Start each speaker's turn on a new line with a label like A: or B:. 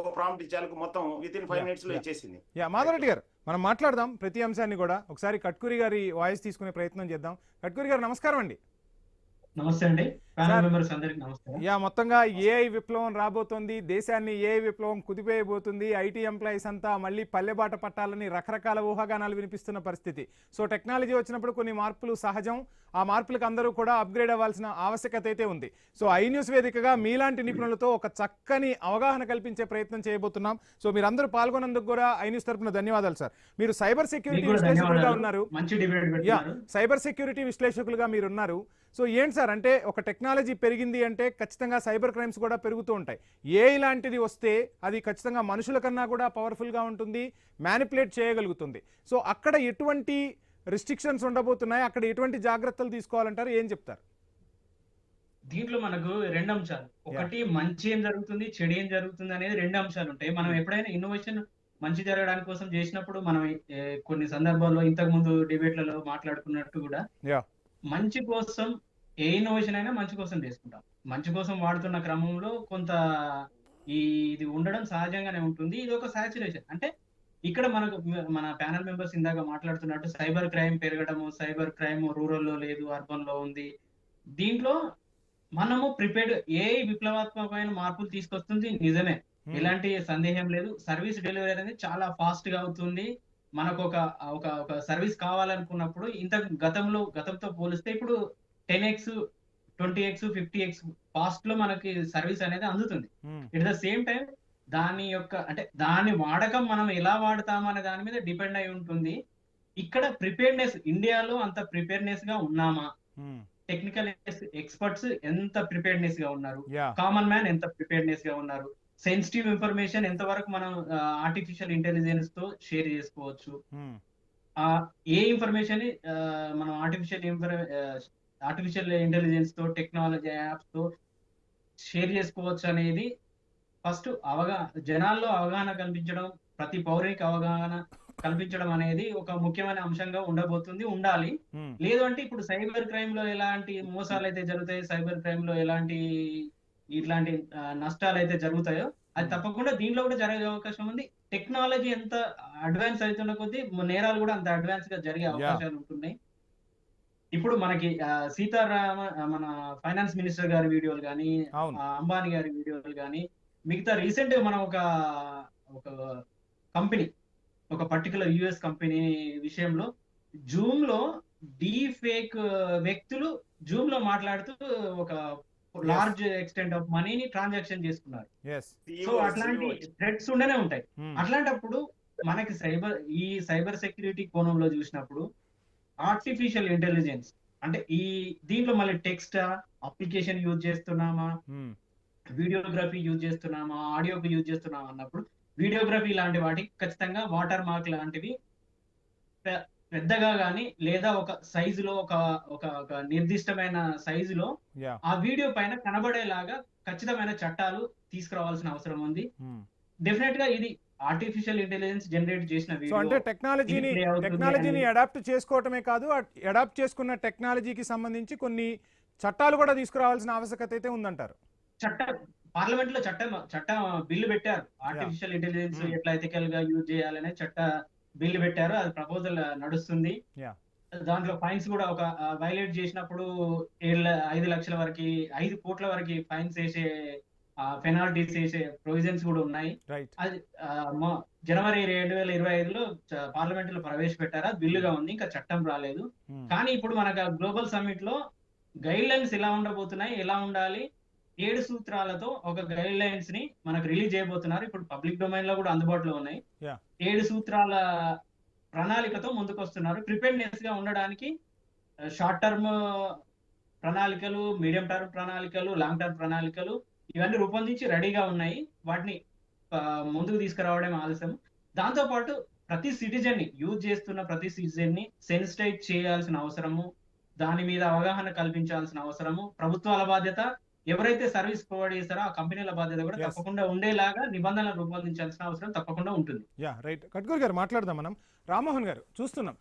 A: ఒక ప్రాంప్ట్ ఇచ్చాలకు మొత్తం with in 5 minutes లో ఇచ్చేసింది.
B: మాధవరెడ్డి గారు మనం మాట్లాడదాం ప్రతి అంశాన్ని కూడా. ఒకసారి కట్కూరి గారి వాయిస్ తీసుకునే ప్రయత్నం చేద్దాం. కట్కూరి గారు నమస్కారం అండి.
C: నమస్తే అండి. ప్యానల్ మెంబర్స్ అందరికి నమస్కారం.
B: మొత్తంగా ఏఐ విప్లవం రాబోతోంది, దేశాన్ని ఏఐ విప్లవం కుదిపేయబోతుంది, ఐటీ ఎంప్లాయీస్ అంతా మళ్ళీ పల్లెబాట పట్టాలని రకరకాల ఊహాగానాలు వినిపిస్తున్న పరిస్థితి. సో టెక్నాలజీ వచ్చినప్పుడు కొన్ని మార్పులు సహజం, ఆ మార్పులకు అందరూ కూడా అప్గ్రేడ్ అవ్వాల్సిన ఆవశ్యకత అయితే ఉంది. సో ఐ న్యూస్ వేదికగా మీలాంటి నిపుణులతో ఒక చక్కని అవగాహన కల్పించే ప్రయత్నం చేయబోతున్నాం. సో మీరందరూ పాల్గొన్నందుకు కూడా ఐ న్యూస్ తరపున ధన్యవాదాలు సార్. మీరు సైబర్ సెక్యూరిటీ విశ్లేషకులుగా ఉన్నారు, సైబర్ సెక్యూరిటీ విశ్లేషకులుగా మీరున్నారు. సో ఏంటి సార్, అంటే ఒక టెక్నాలజీ పెరిగింది అంటే ఖచ్చితంగా సైబర్ క్రైమ్స్ కూడా పెరుగుతూ ఉంటాయి. ఏఐ లాంటిది వస్తే అది ఖచ్చితంగా మనుషుల కన్నా కూడా పవర్ఫుల్గా ఉంటుంది, మ్యానిపులేట్ చేయగలుగుతుంది. సో అక్కడ ఎటువంటి రిస్ట్రిక్షన్స్ ఉండబోతున్నాయి, అక్కడ ఎటువంటి జాగ్రత్తలు తీసుకోవాలంటారు, ఏం చెప్తారు?
C: దీంట్లో మనకు రెండు అంశాలు, ఒకటి మంచి ఏం జరుగుతుంది, చెడు ఏం జరుగుతుంది అనేది రెండు అంశాలు ఉంటాయి. మనం ఎప్పుడైనా ఇన్నోవేషన్ మంచి జరగడానికి కోసం చేసినప్పుడు మనం కొన్ని సందర్భాల్లో ఇంతకు ముందు డిబేట్లలో మాట్లాడుకున్నట్టు కూడా మంచి కోసం ఏ ఇన్నోవేషన్ అయినా మంచి కోసం చేసుకుంటాం. మంచి కోసం వాడుతున్న క్రమంలో కొంత ఇది ఉండడం సహజంగానే ఉంటుంది. ఇది ఒక సాచురేషన్. అంటే ఇక్కడ మనకు మన ప్యానల్ మెంబర్స్ ఇందాక మాట్లాడుతున్నట్టు సైబర్ క్రైమ్ పెరగడము, సైబర్ క్రైమ్ రూరల్ లో లేదు, అర్బన్ లో ఉంది. దీంట్లో మనము ప్రిపేర్డ్ ఏ విప్లవాత్మకమైన మార్పులు తీసుకొస్తుంది, నిజమే, ఎలాంటి సందేహం లేదు. సర్వీస్ డెలివరీ అనేది చాలా ఫాస్ట్ గా అవుతుంది. మనకు ఒక సర్వీస్ కావాలనుకున్నప్పుడు గతంతో పోలిస్తే ఇప్పుడు 10x 20x 50x ఫాస్ట్ లో మనకి సర్వీస్ అనేది అందుతుంది. ఎట్ ద సేమ్ టైం దాని వాడకం మనం ఎలా వాడతాం అనే దాని మీద డిపెండ్ అయి ఉంటుంది. ఇక్కడ ప్రిపేర్నెస్, ఇండియాలో అంత ప్రిపేర్నెస్ గా ఉన్నామా, టెక్నికల్ ఎక్స్పర్ట్స్ ఎంత ప్రిపేర్నెస్ గా ఉన్నారు, కామన్ మ్యాన్ ఎంత ప్రిపేర్నెస్ గా ఉన్నారు, సెన్సిటివ్ ఇన్ఫర్మేషన్ ఎంతవరకు మనం ఆర్టిఫిషియల్ ఇంటెలిజెన్స్ తో షేర్ చేసుకోవచ్చు, ఏ ఇన్ఫర్మేషన్ మనం ఆర్టిఫిషియల్ ఇంటెలిజెన్స్ తో, టెక్నాలజీ యాప్స్ తో షేర్ చేసుకోవచ్చు అనేది ఫస్ట్ జనాల్లో అవగాహన కల్పించడం, ప్రతి పౌరునికి అవగాహన కల్పించడం అనేది ఒక ముఖ్యమైన అంశంగా ఉండబోతుంది, ఉండాలి. లేదు అంటే ఇప్పుడు సైబర్ క్రైమ్ లో ఎలాంటి మోసాలు అయితే జరుగుతాయి, సైబర్ క్రైమ్ లో ఇట్లాంటి నష్టాలు అయితే జరుగుతాయో అది తప్పకుండా దీనిలో కూడా జరిగే అవకాశం ఉంది. టెక్నాలజీ ఎంత అడ్వాన్స్ అవుతున్న కొద్దీ నేరాలు కూడా అంత అడ్వాన్స్ గా జరిగే అవకాశాలు ఉంటున్నాయి. ఇప్పుడు మనకి మన ఫైనాన్స్ మినిస్టర్ గారి వీడియోలు కానీ, అంబానీ గారి వీడియోలు కానీ, మిగతా రీసెంట్ గా మనం ఒక కంపెనీ, ఒక పర్టికులర్ యుఎస్ కంపెనీ విషయంలో జూమ్ లో డీఫేక్ వ్యక్తులు జూమ్ లో మాట్లాడుతూ ఒక లార్జ్ ఎక్స్టెంట్ ఆఫ్ మనీని ట్రాన్సాక్షన్ చేసుకున్నారు. సో అట్లాంటి థ్రెట్స్ ఉండనే ఉంటాయి. అట్లాంటప్పుడు మనకి సైబర్ సెక్యూరిటీ కోణంలో చూసినప్పుడు ఆర్టిఫిషియల్ ఇంటెలిజెన్స్ అంటే దీంట్లో మళ్ళీ టెక్స్ట్ అప్లికేషన్ యూజ్ చేస్తున్నామా, వీడియోగ్రఫీ యూజ్ చేస్తున్నామా, ఆడియోకి యూజ్ చేస్తున్నామా అన్నప్పుడు వీడియోగ్రఫీ లాంటి వాటికి ఖచ్చితంగా వాటర్ మార్క్ లాంటివి పెద్దగా గానీ లేదా ఒక సైజులో ఒక నిర్దిష్టమైన సైజులో ఆ వీడియో పైన కనబడేలాగా ఖచ్చితమైన చట్టాలు తీసుకురావాల్సిన అవసరం ఉంది. డెఫినెట్ గా ఇది ఆర్టిఫిషియల్ ఇంటెలిజెన్స్ జనరేట్ చేసిన వీడియో.
B: అంటే టెక్నాలజీని అడాప్ట్ చేసుకోవటమే కాదు, అడాప్ట్ చేసుకున్న టెక్నాలజీకి సంబంధించి కొన్ని చట్టాలు కూడా తీసుకురావాల్సిన ఆవశ్యకత అయితే ఉందంటారు.
C: పార్లమెంట్ లో చట్టం బిల్లు పెట్టారు. ఆర్టిఫిషియల్ ఇంటెలిజెన్స్ ఎట్లా ఎథికల్ గా యూజ్ చేయాలనే బిల్లు పెట్టారు. అది ప్రపోజల్ నడుస్తుంది. దాంట్లో ఫైన్స్ కూడా ఒక వైలేట్ చేసినప్పుడు 5 లక్షల వరకు 5 కోట్ల వరకు ఫైన్స్ వేసే పెనాల్టీస్ వేసే ప్రొవిజన్స్ కూడా ఉన్నాయి. అది జనవరి 2025లో పార్లమెంట్ లో ప్రవేశపెట్టారు. అది బిల్లుగా ఉంది, ఇంకా చట్టం రాలేదు. కానీ ఇప్పుడు మనకు గ్లోబల్ సమ్మిట్ లో గైడ్ లైన్స్ ఎలా ఉండబోతున్నాయి, ఎలా ఉండాలి, 7 సూత్రాలతో ఒక గైడ్ లైన్స్ ని మనకు రిలీజ్ చేయబోతున్నారు. ఇప్పుడు పబ్లిక్ డొమైన్ లో కూడా అందుబాటులో ఉన్నాయి. 7 సూత్రాల ప్రణాళికతో ముందుకు వస్తున్నారు. ప్రిపేర్నెస్ గా ఉండడానికి షార్ట్ టర్మ్ ప్రణాళికలు, మీడియం టర్మ్ ప్రణాళికలు, లాంగ్ టర్మ్ ప్రణాళికలు ఇవన్నీ రూపొందించి రెడీగా ఉన్నాయి. వాటిని ముందుకు తీసుకురావడం ఆలస్యం. దాంతో పాటు ప్రతి సిటిజన్ ని యూజ్ చేస్తున్న ప్రతి సిటిజన్ ని సెన్సిటైజ్ చేయాల్సిన అవసరము, దాని మీద అవగాహన కల్పించాల్సిన అవసరము, ప్రభుత్వాల బాధ్యత, ఎవరైతే సర్వీస్ ప్రొవైడ్ చేస్తారో ఆ కంపెనీల బాధ్యత కూడా తప్పకుండా ఉండేలాగా నిబంధనలు రూపొందించాల్సిన అవసరం తప్పకుండా ఉంటుంది.
B: రైట్. కట్కూరి గారు మాట్లాడదాం మనం. రామ్మోహన్ గారు, చూస్తున్నాం